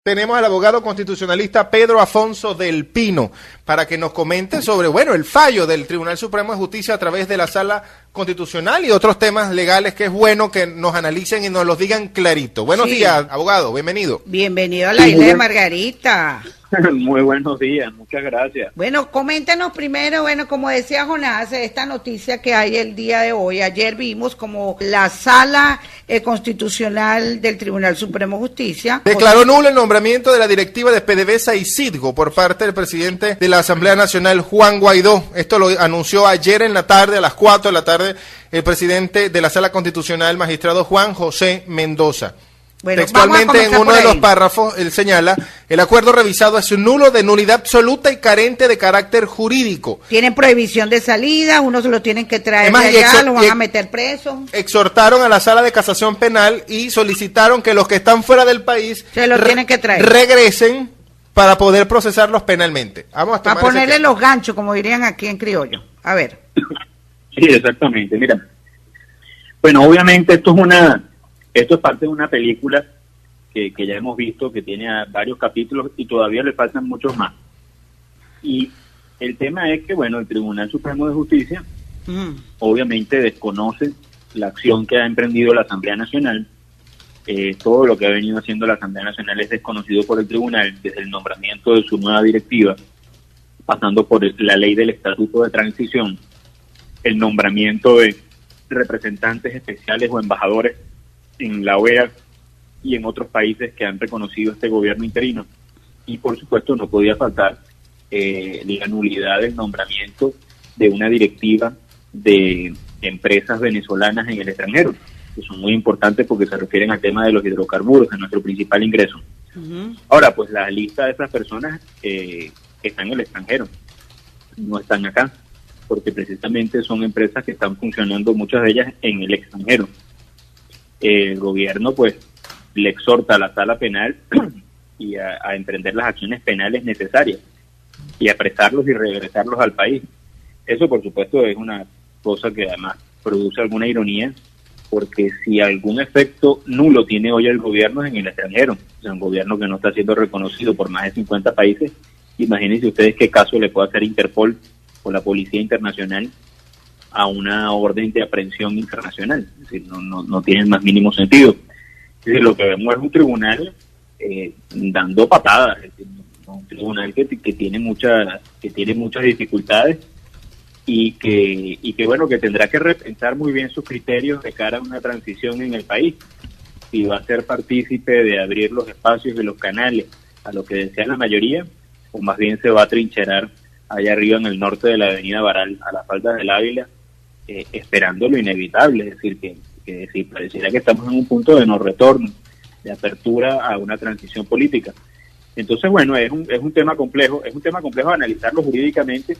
Tenemos al abogado constitucionalista Pedro Afonso del Pino para que nos comente sobre, el fallo del Tribunal Supremo de Justicia a través de la Sala Constitucional y otros temas legales que es bueno que nos analicen y nos los digan clarito. Buenos días, abogado, bienvenido. Bienvenido a la isla de Margarita. Muy buenos días, muchas gracias. Bueno, coméntanos primero, como decía Jonás, esta noticia que hay el día de hoy. Ayer vimos como la Sala Constitucional del Tribunal Supremo de Justicia declaró nulo el nombramiento de la directiva de PDVSA y Citgo por parte del presidente de la Asamblea Nacional, Juan Guaidó. Esto lo anunció ayer en la tarde, a las 4 de la tarde, el presidente de la Sala Constitucional, magistrado Juan José Mendoza. Bueno, textualmente en uno de los párrafos, él señala, el acuerdo revisado es nulo, de nulidad absoluta y carente de carácter jurídico. Tienen prohibición de salida, uno se lo tienen que traer de allá, lo van a meter preso. Exhortaron a la Sala de Casación Penal y solicitaron que los que están fuera del país se lo tienen que traer, regresen para poder procesarlos penalmente. Vamos a ponerle los ganchos, como dirían aquí en criollo. A ver. Sí, exactamente, mira. Bueno, obviamente esto es parte de una película que ya hemos visto, que tiene varios capítulos y todavía le faltan muchos más. Y el tema es que, el Tribunal Supremo de Justicia obviamente desconoce la acción que ha emprendido la Asamblea Nacional. Todo lo que ha venido haciendo la Asamblea Nacional es desconocido por el Tribunal, desde el nombramiento de su nueva directiva, pasando por la ley del Estatuto de Transición, el nombramiento de representantes especiales o embajadores en la OEA y en otros países que han reconocido este gobierno interino. Y por supuesto no podía faltar la nulidad del nombramiento de una directiva de empresas venezolanas en el extranjero, que son muy importantes porque se refieren al tema de los hidrocarburos, de nuestro principal ingreso. Ahora, pues la lista de esas personas están en el extranjero, no están acá, porque precisamente son empresas que están funcionando, muchas de ellas en el extranjero. El gobierno pues le exhorta a la sala penal y a emprender las acciones penales necesarias y apresarlos y regresarlos al país. Eso por supuesto es una cosa que además produce alguna ironía, porque si algún efecto nulo tiene hoy el gobierno es en el extranjero, o sea, un gobierno que no está siendo reconocido por más de 50 países, imagínense ustedes qué caso le puede hacer Interpol o la Policía Internacional a una orden de aprehensión internacional. Es decir, no tiene el más mínimo sentido. Es decir, lo que vemos es un tribunal dando patadas, es decir, un tribunal que tiene muchas dificultades y que tendrá que repensar muy bien sus criterios de cara a una transición en el país, si va a ser partícipe de abrir los espacios y los canales a lo que desea la mayoría, o más bien se va a trincherar allá arriba en el norte de la avenida Baral, a las faldas del Ávila, esperando lo inevitable. Es decir, que si pareciera que estamos en un punto de no retorno, de apertura a una transición política. Entonces, es un tema complejo, analizarlo jurídicamente,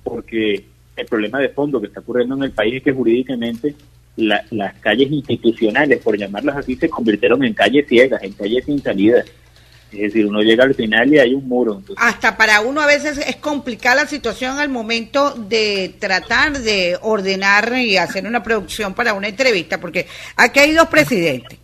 porque el problema de fondo que está ocurriendo en el país es que jurídicamente las calles institucionales, por llamarlas así, se convirtieron en calles ciegas, en calles sin salida. Es decir, uno llega al final y hay un muro. Entonces, hasta para uno a veces es complicada la situación al momento de tratar de ordenar y hacer una producción para una entrevista, porque aquí hay dos presidentes,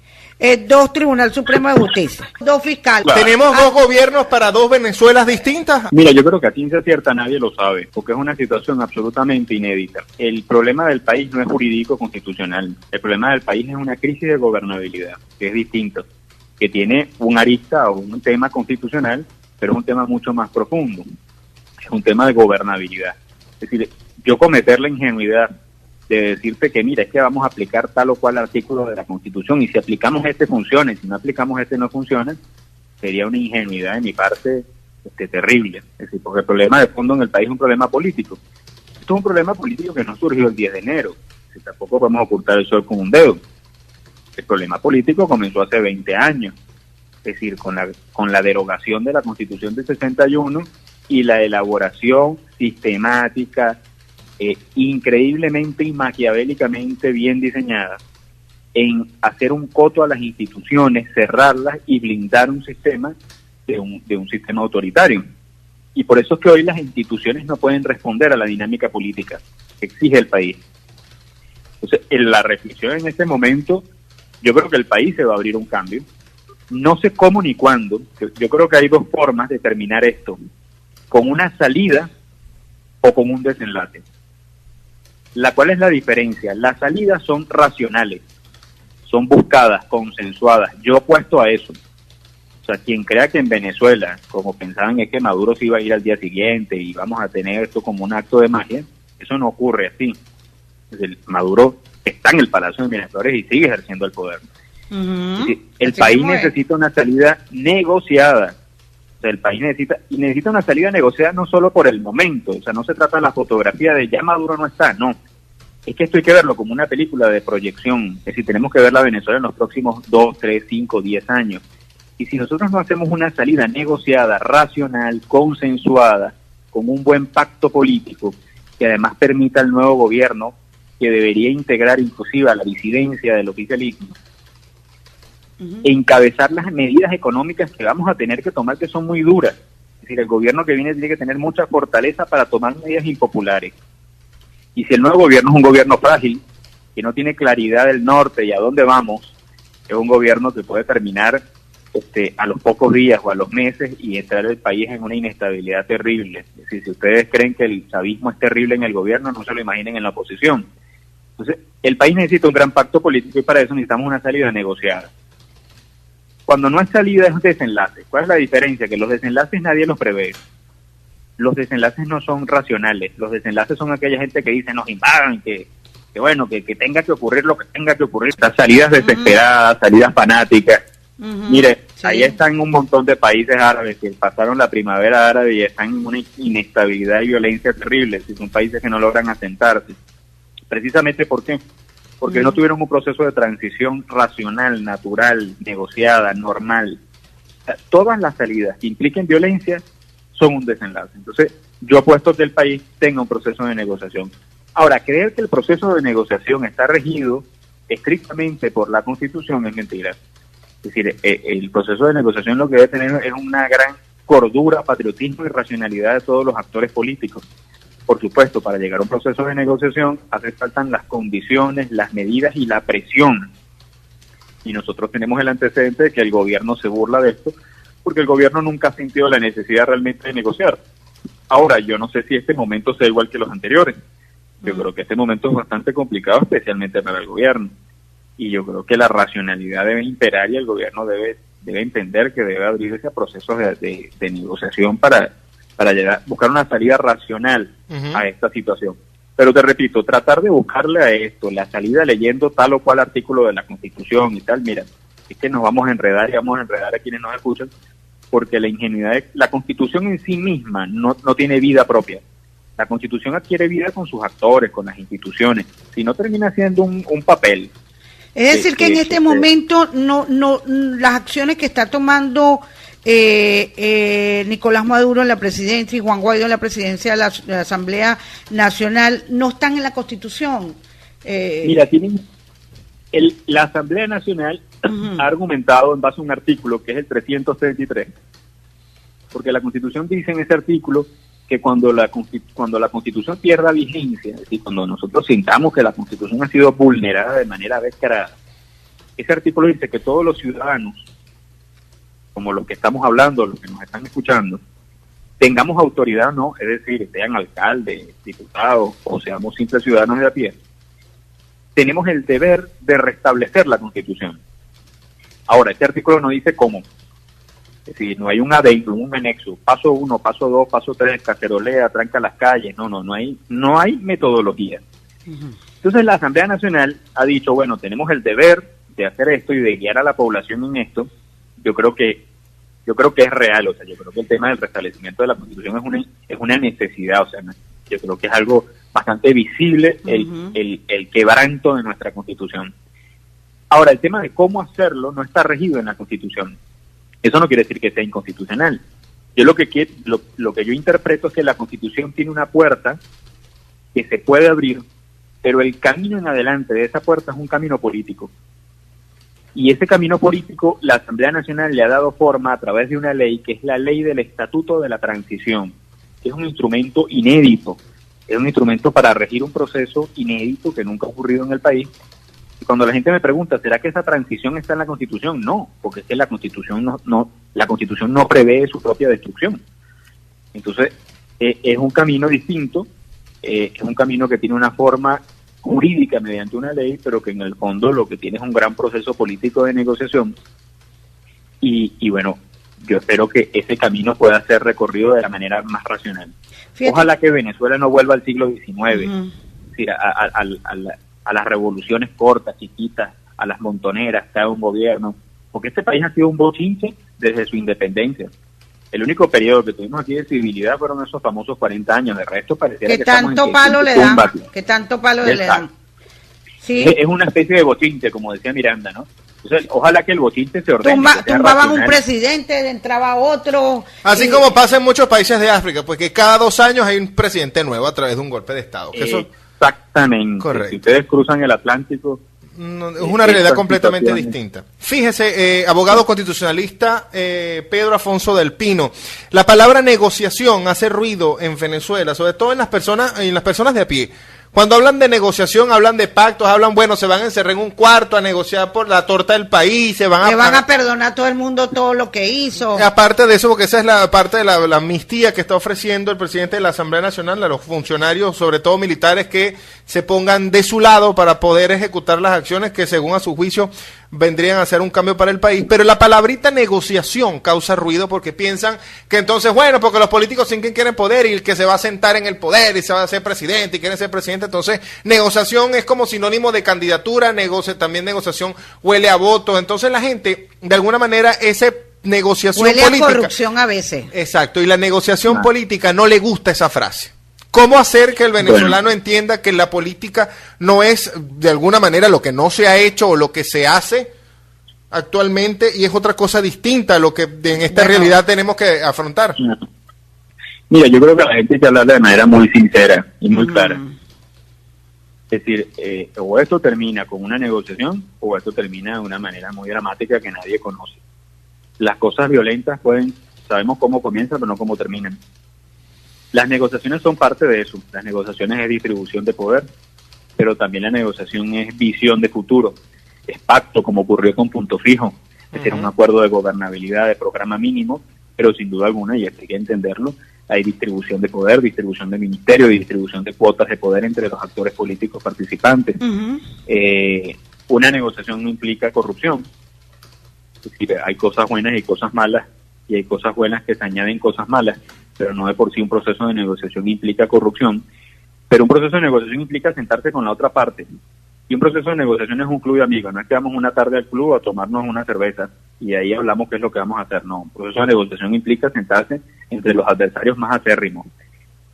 dos Tribunal Supremo de Justicia, dos fiscales. Claro. ¿Tenemos dos gobiernos para dos Venezuelas distintas? Mira, yo creo que a ciencia cierta nadie lo sabe, porque es una situación absolutamente inédita. El problema del país no es jurídico constitucional, el problema del país es una crisis de gobernabilidad, que es distinto, que tiene un arista o un tema constitucional, pero es un tema mucho más profundo, es un tema de gobernabilidad. Es decir, yo cometer la ingenuidad de decirte que mira, es que vamos a aplicar tal o cual artículo de la Constitución, y si aplicamos este funciona, y si no aplicamos este no funciona, sería una ingenuidad de mi parte terrible. Es decir, porque el problema de fondo en el país es un problema político. Esto es un problema político que no surgió el 10 de enero, si tampoco podemos ocultar el sol con un dedo. El problema político comenzó hace 20 años, es decir, con la derogación de la Constitución del 61 y la elaboración sistemática, increíblemente y maquiavélicamente bien diseñada, en hacer un coto a las instituciones, cerrarlas y blindar un sistema de un sistema autoritario. Y por eso es que hoy las instituciones no pueden responder a la dinámica política que exige el país. Entonces, en la reflexión en este momento, yo creo que el país se va a abrir un cambio. no sé cómo ni cuándo. Yo creo que hay dos formas de terminar esto: con una salida o con un desenlace. ¿Cuál es la diferencia? Las salidas son racionales, son buscadas, consensuadas. Yo apuesto a eso. O sea, quien crea que en Venezuela, como pensaban, es que Maduro se iba a ir al día siguiente y vamos a tener esto como un acto de magia, eso no ocurre así. Maduro está en el Palacio de Miraflores y sigue ejerciendo el poder. El país necesita una salida negociada. O sea, el país necesita una salida negociada no solo por el momento. O sea, no se trata de la fotografía de ya Maduro no está, no. Es que esto hay que verlo como una película de proyección. Es decir, tenemos que ver la Venezuela en los próximos 2, 3, 5, 10 años. Y si nosotros no hacemos una salida negociada, racional, consensuada, con un buen pacto político, que además permita al nuevo gobierno, que debería integrar inclusive a la disidencia del oficialismo, e encabezar las medidas económicas que vamos a tener que tomar, que son muy duras. Es decir, el gobierno que viene tiene que tener mucha fortaleza para tomar medidas impopulares. Y si el nuevo gobierno es un gobierno frágil, que no tiene claridad del norte y a dónde vamos, es un gobierno que puede terminar a los pocos días o a los meses y entrar el país en una inestabilidad terrible. Es decir, si ustedes creen que el chavismo es terrible en el gobierno, no se lo imaginen en la oposición. Entonces, el país necesita un gran pacto político y para eso necesitamos una salida negociada. Cuando no es salida, es un desenlace. ¿Cuál es la diferencia? Que los desenlaces nadie los prevé. Los desenlaces no son racionales. Los desenlaces son aquella gente que dice nos invadan, que tenga que ocurrir lo que tenga que ocurrir. Estas salidas desesperadas, salidas fanáticas. Mire, sí. Ahí están un montón de países árabes que pasaron la primavera árabe y están en una inestabilidad y violencia terrible. Son países que no logran asentarse. Precisamente ¿por qué? Porque no tuvieron un proceso de transición racional, natural, negociada, normal. O sea, todas las salidas que impliquen violencia son un desenlace. Entonces, yo apuesto que el país tenga un proceso de negociación. Ahora, creer que el proceso de negociación está regido estrictamente por la Constitución es mentira. Es decir, el proceso de negociación lo que debe tener es una gran cordura, patriotismo y racionalidad de todos los actores políticos. Por supuesto, para llegar a un proceso de negociación hace falta las condiciones, las medidas y la presión. Y nosotros tenemos el antecedente de que el gobierno se burla de esto, porque el gobierno nunca ha sentido la necesidad realmente de negociar. Ahora, yo no sé si este momento sea igual que los anteriores. Yo creo que este momento es bastante complicado, especialmente para el gobierno. Y yo creo que la racionalidad debe imperar y el gobierno debe entender que debe abrirse a procesos de negociación para buscar una salida racional a esta situación. Pero te repito, tratar de buscarle a esto la salida leyendo tal o cual artículo de la Constitución y tal, mira, es que nos vamos a enredar y vamos a enredar a quienes nos escuchan, porque la ingenuidad, la Constitución en sí misma no tiene vida propia. La Constitución adquiere vida con sus actores, con las instituciones, si no termina siendo un papel. Es decir, que en este momento no las acciones que está tomando Nicolás Maduro en la presidencia y Juan Guaidó en la presidencia de la Asamblea Nacional no están en la Constitución. Mira, la Asamblea Nacional ha argumentado en base a un artículo que es el 333, porque la Constitución dice en ese artículo que cuando la Constitución pierda vigencia, es decir, cuando nosotros sintamos que la Constitución ha sido vulnerada de manera descarada, ese artículo dice que todos los ciudadanos, como los que estamos hablando, los que nos están escuchando, tengamos autoridad o no, es decir, sean alcaldes, diputados o seamos simples ciudadanos de a pie, tenemos el deber de restablecer la Constitución. Ahora, este artículo no dice cómo. Es decir, no hay un adendum, un anexo, paso 1, paso 2, paso 3, cacerolea, tranca las calles, no hay metodología. Entonces la Asamblea Nacional ha dicho, bueno, tenemos el deber de hacer esto y de guiar a la población en esto. Yo creo que es real, o sea, yo creo que el tema del restablecimiento de la Constitución es una necesidad, o sea, yo creo que es algo bastante visible el quebranto de nuestra Constitución. Ahora, el tema de cómo hacerlo no está regido en la Constitución. Eso no quiere decir que sea inconstitucional. Yo lo que yo interpreto es que la Constitución tiene una puerta que se puede abrir, pero el camino en adelante de esa puerta es un camino político. Y ese camino político, la Asamblea Nacional le ha dado forma a través de una ley, que es la Ley del Estatuto de la Transición, que es un instrumento inédito, es un instrumento para regir un proceso inédito que nunca ha ocurrido en el país, Y cuando la gente me pregunta, ¿será que esa transición está en la Constitución? No, porque es que la Constitución la Constitución no prevé su propia destrucción. Entonces, es un camino distinto, es un camino que tiene una forma jurídica mediante una ley, pero que en el fondo lo que tiene es un gran proceso político de negociación. Y bueno, yo espero que ese camino pueda ser recorrido de la manera más racional. Fíjate. Ojalá que Venezuela no vuelva al siglo XIX, es decir, a las revoluciones cortas, chiquitas, a las montoneras, cada un gobierno, porque este país ha sido un bochinche desde su independencia. El único periodo que tuvimos aquí de civilidad fueron esos famosos 40 años, de resto pareciera que tanto palo le dan, que tanto palo le dan. Sí. Es una especie de bochinche, como decía Miranda, ¿no? Entonces, ojalá que el bochinche se ordene. Tumbaban un presidente, entraba otro. Así como pasa en muchos países de África, pues que cada 2 años hay un presidente nuevo a través de un golpe de Estado. Que eso... Exactamente. Correcto. Si ustedes cruzan el Atlántico... No, es una realidad completamente distinta. Fíjese, abogado constitucionalista Pedro Afonso del Pino, la palabra negociación hace ruido en Venezuela, sobre todo en las personas de a pie. Cuando hablan de negociación, hablan de pactos, hablan, bueno, se van a encerrar en un cuarto a negociar por la torta del país, le van a perdonar a todo el mundo todo lo que hizo. Aparte de eso, porque esa es la parte de la amnistía que está ofreciendo el presidente de la Asamblea Nacional a los funcionarios, sobre todo militares, que se pongan de su lado para poder ejecutar las acciones que según a su juicio vendrían a hacer un cambio para el país. Pero la palabrita negociación causa ruido porque piensan que entonces, bueno, porque los políticos sin que quieren poder y el que se va a sentar en el poder y se va a ser presidente y quiere ser presidente, entonces negociación es como sinónimo de candidatura, también negociación huele a votos, entonces la gente, de alguna manera, negociación huele política. Huele a corrupción a veces. Exacto, y la negociación política no le gusta esa frase. ¿Cómo hacer que el venezolano entienda que la política no es, de alguna manera, lo que no se ha hecho o lo que se hace actualmente y es otra cosa distinta a lo que en esta realidad tenemos que afrontar? Mira, yo creo que la gente hay que hablar de manera muy sincera y muy clara. Es decir, o esto termina con una negociación o esto termina de una manera muy dramática que nadie conoce. Las cosas violentas sabemos cómo comienzan, pero no cómo terminan. Las negociaciones son parte de eso. Las negociaciones es distribución de poder, pero también la negociación es visión de futuro. Es pacto, como ocurrió con Punto Fijo. Es decir, un acuerdo de gobernabilidad, de programa mínimo, pero sin duda alguna, y esto hay que entenderlo, hay distribución de poder, distribución de ministerio, distribución de cuotas de poder entre los actores políticos participantes. Una negociación no implica corrupción. Es decir, hay cosas buenas y cosas malas, y hay cosas buenas que se añaden cosas malas, pero no de por sí un proceso de negociación implica corrupción. Pero un proceso de negociación implica sentarse con la otra parte. Y un proceso de negociación es un club de amigos, no es que vamos una tarde al club a tomarnos una cerveza y ahí hablamos qué es lo que vamos a hacer. No, un proceso de negociación implica sentarse entre los adversarios más acérrimos.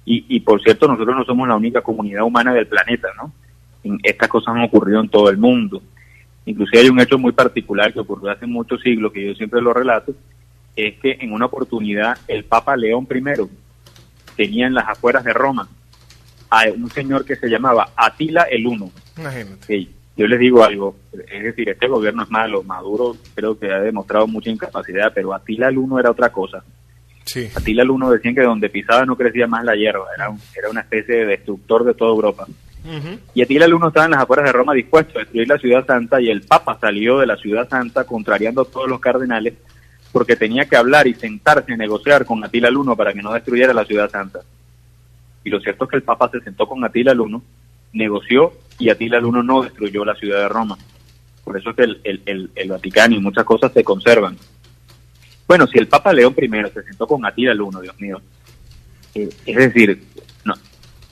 Y por cierto, nosotros no somos la única comunidad humana del planeta, ¿no? Estas cosas han ocurrido en todo el mundo. Inclusive hay un hecho muy particular que ocurrió hace muchos siglos, que yo siempre lo relato, es que en una oportunidad el Papa León I tenía en las afueras de Roma a un señor que se llamaba Atila el Uno. Imagínate. Sí, yo les digo algo, es decir, este gobierno es malo, Maduro creo que ha demostrado mucha incapacidad, pero Atila el Uno era otra cosa. Sí. Atila el Uno decían que donde pisaba no crecía más la hierba, era una especie de destructor de toda Europa. Y Atila el Uno estaba en las afueras de Roma dispuesto a destruir la ciudad santa, y el Papa salió de la ciudad santa contrariando a todos los cardenales porque tenía que hablar y sentarse a negociar con Atila el Uno para que no destruyera la ciudad santa. Y lo cierto es que el Papa se sentó con Atila el Uno, negoció, y Atila el Uno no destruyó la ciudad de Roma. Por eso es que el Vaticano y muchas cosas se conservan. Bueno, si el Papa León I se sentó con Atila el Uno, Dios mío, es decir,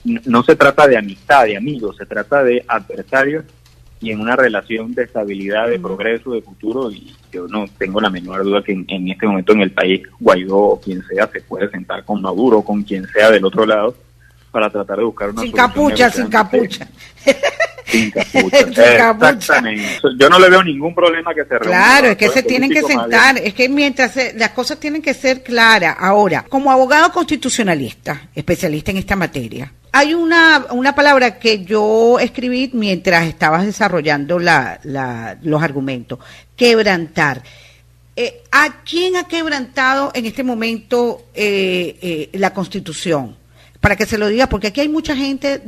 no se trata de amistad, de amigos, se trata de adversarios y en una relación de estabilidad, de progreso, de futuro, y yo no tengo la menor duda que en este momento en el país Guaidó o quien sea se puede sentar con Maduro, con quien sea del otro lado, para tratar de buscar una solución. Sin capucha. Sin capucha. Exactamente. Yo no le veo ningún problema que se reúna. Claro, es que se tienen que sentar, es que mientras las cosas tienen que ser claras. Ahora, como abogado constitucionalista, especialista en esta materia, hay una palabra que yo escribí mientras estabas desarrollando los argumentos, quebrantar. ¿A quién ha quebrantado en este momento la Constitución? Para que se lo diga, porque aquí hay mucha gente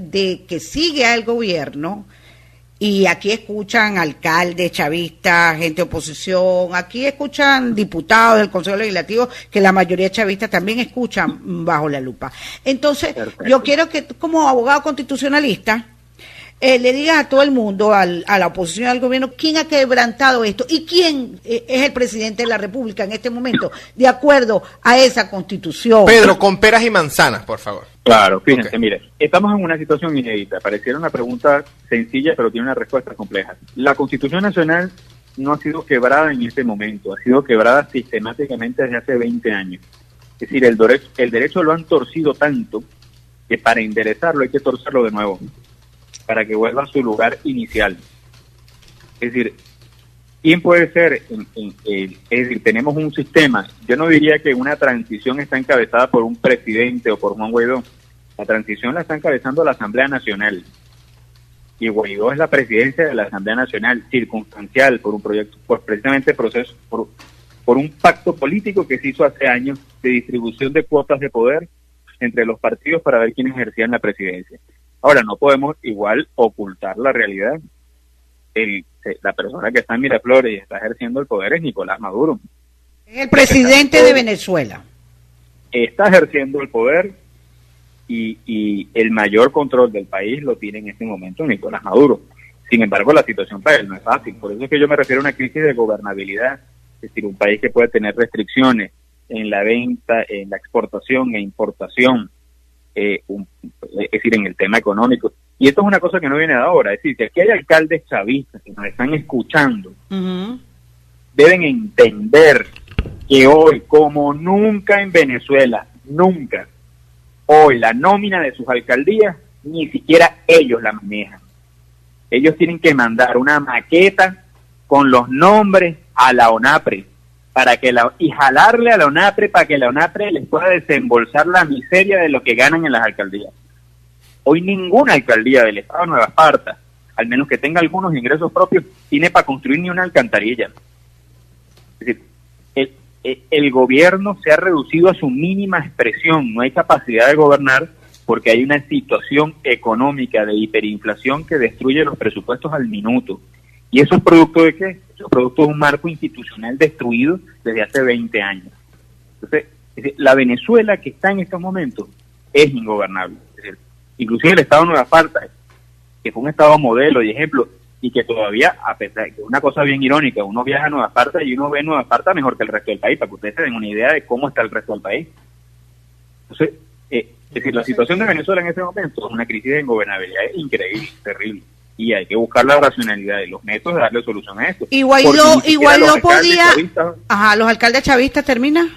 que sigue al gobierno Y aquí escuchan alcaldes, chavistas, gente de oposición, aquí escuchan diputados del Consejo Legislativo, que la mayoría chavistas también escuchan bajo la lupa. Entonces, Perfecto. yo quiero que tú, como abogado constitucionalista, le digas a todo el mundo, a la oposición, al gobierno, quién ha quebrantado esto y quién es el presidente de la República en este momento, de acuerdo a esa Constitución. Pedro, con peras y manzanas, por favor. Claro, fíjense, Ok. mire, estamos en una situación inédita. Pareciera una pregunta sencilla, pero tiene una respuesta compleja. La Constitución Nacional no ha sido quebrada en este momento, ha sido quebrada sistemáticamente desde hace 20 años. Es decir, el derecho lo han torcido tanto que para enderezarlo hay que torcerlo de nuevo, para que vuelva a su lugar inicial. Es decir, ¿quién puede ser? Es decir, tenemos un sistema, yo no diría que una transición está encabezada por un presidente o por Juan Guaidó. La transición la está encabezando la Asamblea Nacional. Y Guaidó es la presidencia de la Asamblea Nacional, circunstancial, por un proyecto, precisamente proceso, por un pacto político que se hizo hace años de distribución de cuotas de poder entre los partidos para ver quiénes ejercían la presidencia. Ahora, no podemos igual ocultar la realidad. La persona que está en Miraflores y está ejerciendo el poder es Nicolás Maduro. Es el presidente de Venezuela. Está ejerciendo el poder y el mayor control del país lo tiene en este momento Nicolás Maduro. Sin embargo, la situación para él no es fácil. Por eso es que yo me refiero a una crisis de gobernabilidad. Es decir, un país que puede tener restricciones en la venta, en la exportación e importación, es decir, en el tema económico. Y esto es una cosa que no viene de ahora. Es decir, si aquí hay alcaldes chavistas que nos están escuchando, deben entender que hoy, como nunca en Venezuela, nunca, hoy la nómina de sus alcaldías, ni siquiera ellos la manejan. Ellos tienen que mandar una maqueta con los nombres a la ONAPRE, y jalarle a la ONAPRE para que la ONAPRE les pueda desembolsar la miseria de lo que ganan en las alcaldías. Hoy ninguna alcaldía del estado de Nueva Esparta, al menos que tenga algunos ingresos propios, tiene para construir ni una alcantarilla. Es decir, el gobierno se ha reducido a su mínima expresión, no hay capacidad de gobernar porque hay una situación económica de hiperinflación que destruye los presupuestos al minuto. ¿Y eso es producto de qué? Eso es producto de un marco institucional destruido desde hace 20 años. Entonces, es decir, la Venezuela que está en estos momentos es ingobernable. Es decir, inclusive el estado de Nueva Esparta, que fue un estado modelo y ejemplo, y que todavía, a pesar de una cosa bien irónica, uno viaja a Nueva Esparta y uno ve Nueva Esparta mejor que el resto del país, para que ustedes se den una idea de cómo está el resto del país. Entonces, es decir, la situación de Venezuela en este momento es una crisis de ingobernabilidad increíble, terrible. Y hay que buscar la racionalidad y los métodos de darle solución a esto. Y Guaidó podía... chavistas, los alcaldes chavistas terminan.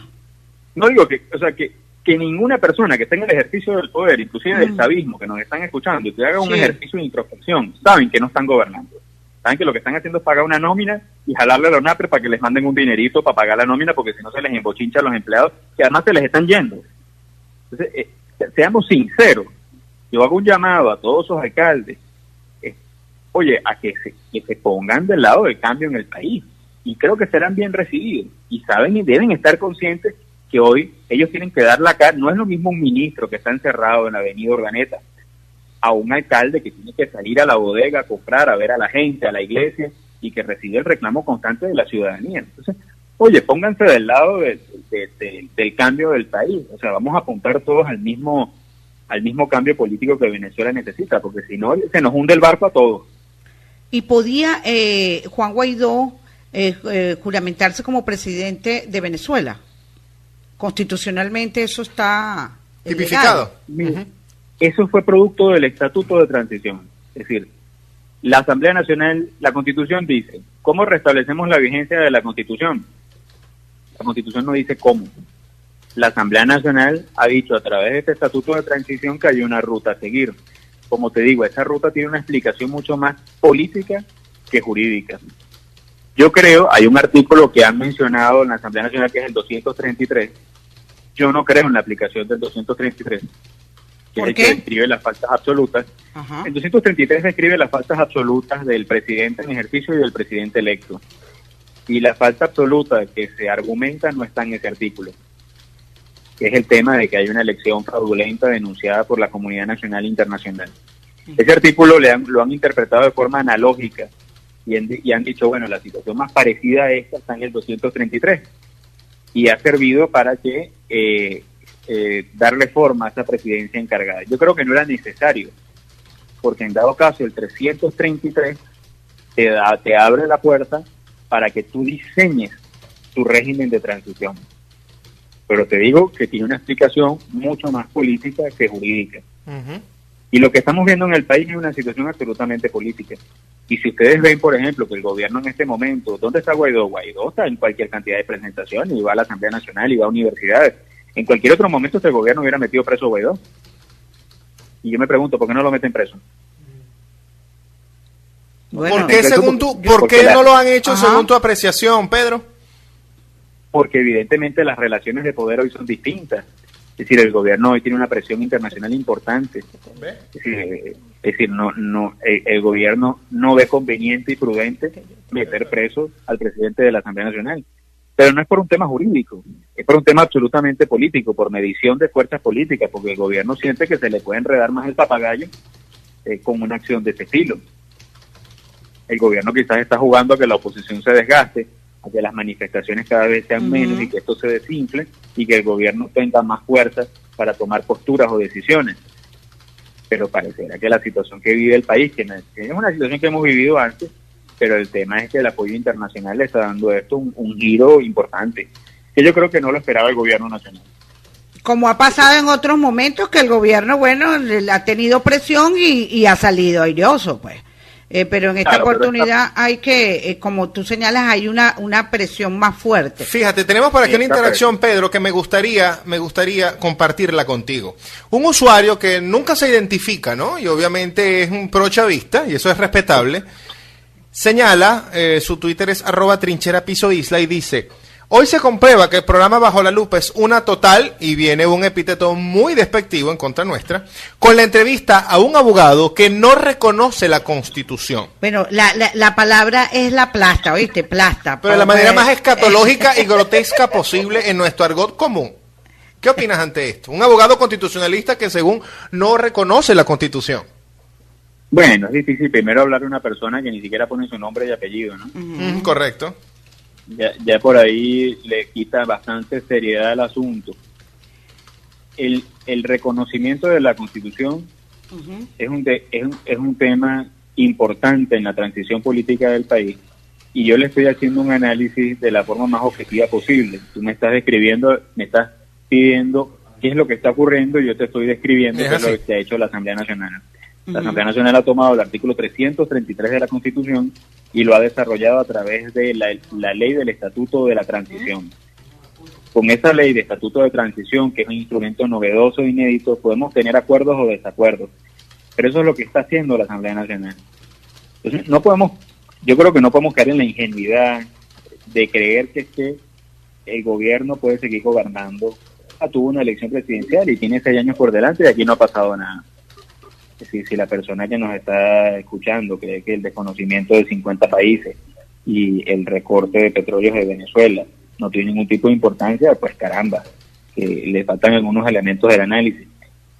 No digo que, o sea, que ninguna persona que esté en el ejercicio del poder, inclusive del chavismo, que nos están escuchando, que haga un ejercicio de introspección, saben que no están gobernando. Saben que lo que están haciendo es pagar una nómina y jalarle a la ONAPRE para que les manden un dinerito para pagar la nómina, porque si no se les embochincha a los empleados, que además se les están yendo. Entonces, seamos sinceros. Yo hago un llamado a todos esos alcaldes, a que se pongan del lado del cambio en el país. Y creo que serán bien recibidos. Y saben y deben estar conscientes que hoy ellos tienen que dar la cara. No es lo mismo un ministro que está encerrado en la avenida Urdaneta a un alcalde que tiene que salir a la bodega a comprar, a ver a la gente, a la iglesia, y que recibe el reclamo constante de la ciudadanía. Entonces, pónganse del lado del cambio del país. O sea, vamos a apuntar todos al mismo cambio político que Venezuela necesita, porque si no, se nos hunde el barco a todos. ¿Y podía Juan Guaidó juramentarse como presidente de Venezuela? Constitucionalmente eso está tipificado. Eso fue producto del Estatuto de Transición. Es decir, la Asamblea Nacional, la Constitución dice, ¿cómo restablecemos la vigencia de la Constitución? La Constitución no dice cómo. La Asamblea Nacional ha dicho a través de este Estatuto de Transición que hay una ruta a seguir. Como te digo, esa ruta tiene una explicación mucho más política que jurídica. Yo creo, hay un artículo que han mencionado en la Asamblea Nacional que es el 233. Yo no creo en la aplicación del 233, que es el que describe las faltas absolutas. El 233 describe las faltas absolutas del presidente en ejercicio y del presidente electo. Y la falta absoluta que se argumenta no está en ese artículo, que es el tema de que hay una elección fraudulenta denunciada por la comunidad nacional e internacional. Ese artículo lo han interpretado de forma analógica y han dicho, bueno, la situación más parecida a esta está en el 233 y ha servido para que darle forma a esa presidencia encargada. Yo creo que no era necesario, porque en dado caso el 333 te abre la puerta para que tú diseñes tu régimen de transición. Pero te digo que tiene una explicación mucho más política que jurídica. Uh-huh. Y lo que estamos viendo en el país es una situación absolutamente política. Y si ustedes ven, por ejemplo, que el gobierno en este momento, ¿dónde está Guaidó? Guaidó está en cualquier cantidad de presentaciones, y va a la Asamblea Nacional, y va a universidades. En cualquier otro momento este gobierno hubiera metido preso a Guaidó. Y yo me pregunto, ¿por qué no lo meten preso? Bueno, ¿Por qué no lo han hecho según tu apreciación, Pedro? Porque evidentemente las relaciones de poder hoy son distintas. Es decir, el gobierno hoy tiene una presión internacional importante. Es decir, el gobierno no ve conveniente y prudente meter preso al presidente de la Asamblea Nacional. Pero no es por un tema jurídico, es por un tema absolutamente político, por medición de fuerzas políticas, porque el gobierno siente que se le puede enredar más el papagayo con una acción de ese estilo. El gobierno quizás está jugando a que la oposición se desgaste, a que las manifestaciones cada vez sean menos y que esto se desinfle y que el gobierno tenga más fuerza para tomar posturas o decisiones. Pero pareciera que la situación que vive el país, que es una situación que hemos vivido antes, pero el tema es que el apoyo internacional le está dando a esto un giro importante, que yo creo que no lo esperaba el gobierno nacional. Como ha pasado en otros momentos, que el gobierno, bueno, ha tenido presión y ha salido airoso, pues. Pero en esta oportunidad hay que, como tú señalas, hay una presión más fuerte. Fíjate, tenemos por aquí una interacción, Pedro, que me gustaría compartirla contigo. Un usuario que nunca se identifica, ¿no? Y obviamente es un pro-chavista, y eso es respetable. Señala, su Twitter es @trincherapisoisla y dice: hoy se comprueba que el programa Bajo la Lupa es una total, y viene un epíteto muy despectivo en contra nuestra, con la entrevista a un abogado que no reconoce la Constitución. Bueno, la palabra es la plasta, ¿oíste? Plasta. Pero de la manera más escatológica y grotesca posible en nuestro argot común. ¿Qué opinas ante esto? Un abogado constitucionalista que según no reconoce la Constitución. Bueno, es difícil primero hablar de una persona que ni siquiera pone su nombre y apellido, ¿no? Correcto. Ya por ahí le quita bastante seriedad al asunto. El reconocimiento de la Constitución es un tema importante en la transición política del país, y yo le estoy haciendo un análisis de la forma más objetiva posible. Tú me estás describiendo, me estás pidiendo qué es lo que está ocurriendo, y yo te estoy describiendo qué es lo que ha hecho la Asamblea Nacional. La Asamblea Nacional ha tomado el artículo 333 de la Constitución y lo ha desarrollado a través de la ley del Estatuto de la Transición. Con esa ley de Estatuto de Transición, que es un instrumento novedoso e inédito, podemos tener acuerdos o desacuerdos, pero eso es lo que está haciendo la Asamblea Nacional. Entonces, yo creo que no podemos caer en la ingenuidad de creer que el gobierno puede seguir gobernando. Tuvo una elección presidencial y tiene 6 años por delante y aquí no ha pasado nada. Es decir, si la persona que nos está escuchando cree que el desconocimiento de 50 países y el recorte de petróleos de Venezuela no tiene ningún tipo de importancia, pues caramba, que le faltan algunos elementos del análisis.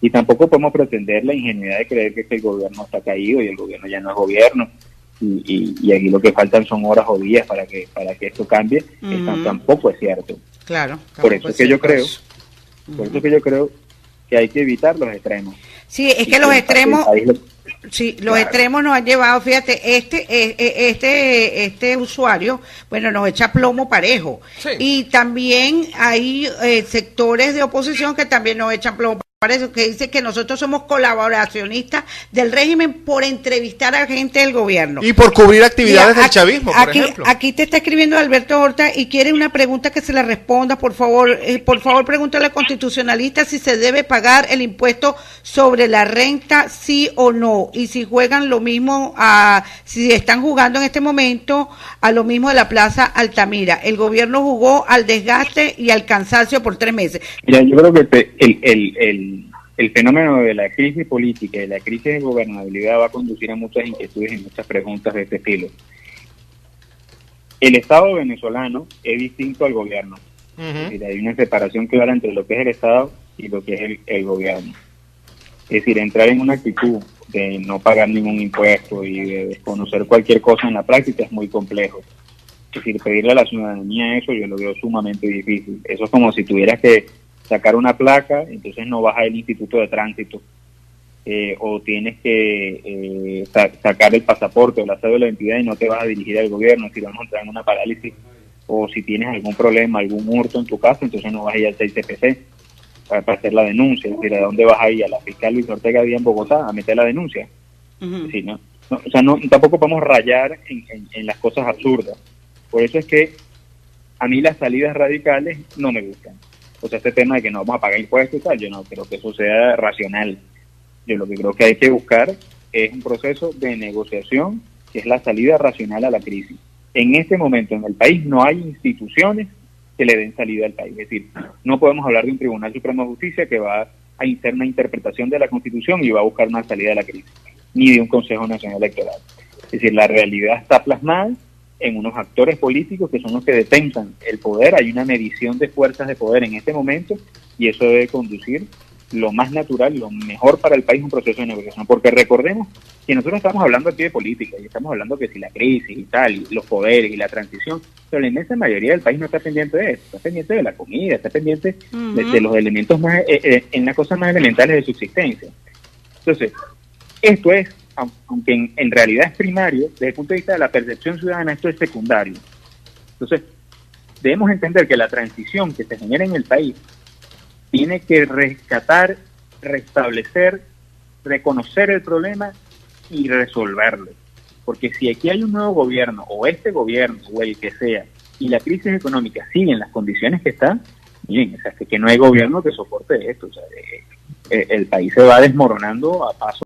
Y tampoco podemos pretender la ingenuidad de creer que el gobierno está caído y el gobierno ya no es gobierno. Y aquí lo que faltan son horas o días para que esto cambie. Tampoco es cierto. Claro. Por eso es que yo creo que hay que evitar los extremos. Sí, es que los extremos, los extremos nos han llevado, fíjate, este usuario, bueno, nos echa plomo parejo. Sí. Y también hay sectores de oposición que también nos echan plomo parejo, que dice que nosotros somos colaboracionistas del régimen por entrevistar a gente del gobierno. Y por cubrir actividades del chavismo, por ejemplo. Aquí te está escribiendo Alberto Horta y quiere una pregunta que se la responda, por favor. Por favor, pregúntale al constitucionalista si se debe pagar el impuesto sobre la renta, sí o no. Y si juegan lo mismo, si están jugando en este momento a lo mismo de la Plaza Altamira. El gobierno jugó al desgaste y al cansancio por 3 meses. Mira, yo creo que el fenómeno de la crisis política y de la crisis de gobernabilidad va a conducir a muchas inquietudes y muchas preguntas de este estilo. El Estado venezolano es distinto al gobierno. Es decir, hay una separación clara entre lo que es el Estado y lo que es el gobierno. Es decir, entrar en una actitud de no pagar ningún impuesto y de desconocer cualquier cosa en la práctica es muy complejo. Es decir, pedirle a la ciudadanía eso yo lo veo sumamente difícil. Eso es como si tuvieras que sacar una placa, entonces no vas al Instituto de Tránsito, o tienes que sacar el pasaporte o la cédula de identidad y no te vas a dirigir al gobierno, si vamos a entrar en una parálisis, o si tienes algún problema, algún hurto en tu casa, entonces no vas a ir al 6CPC para hacer la denuncia. Es decir, ¿a dónde vas a ir? A la fiscal Luis Ortega Díaz en Bogotá a meter la denuncia. Es decir, tampoco podemos rayar en las cosas absurdas. Por eso es que a mí las salidas radicales no me gustan. O sea, este tema de que no vamos a pagar impuestos y tal, yo no creo que eso sea racional. Yo lo que creo que hay que buscar es un proceso de negociación que es la salida racional a la crisis. En este momento en el país no hay instituciones que le den salida al país. Es decir, no podemos hablar de un Tribunal Supremo de Justicia que va a hacer una interpretación de la Constitución y va a buscar una salida de la crisis, ni de un Consejo Nacional Electoral. Es decir, la realidad está plasmada en unos actores políticos que son los que detentan el poder. Hay una medición de fuerzas de poder en este momento y eso debe conducir lo más natural, lo mejor para el país, un proceso de negociación, porque recordemos que nosotros estamos hablando aquí de política y estamos hablando que si la crisis y tal, y los poderes y la transición, pero la inmensa mayoría del país no está pendiente de eso, está pendiente de la comida, está pendiente de los elementos más, en las cosas más elementales de subsistencia. Entonces, esto es, aunque en realidad es primario, desde el punto de vista de la percepción ciudadana, esto es secundario. Entonces, debemos entender que la transición que se genera en el país tiene que rescatar, restablecer, reconocer el problema y resolverlo. Porque si aquí hay un nuevo gobierno, o este gobierno, o el que sea, y la crisis económica sigue en las condiciones que está, miren, o sea, que no hay gobierno que soporte esto. O sea, el país se va desmoronando a paso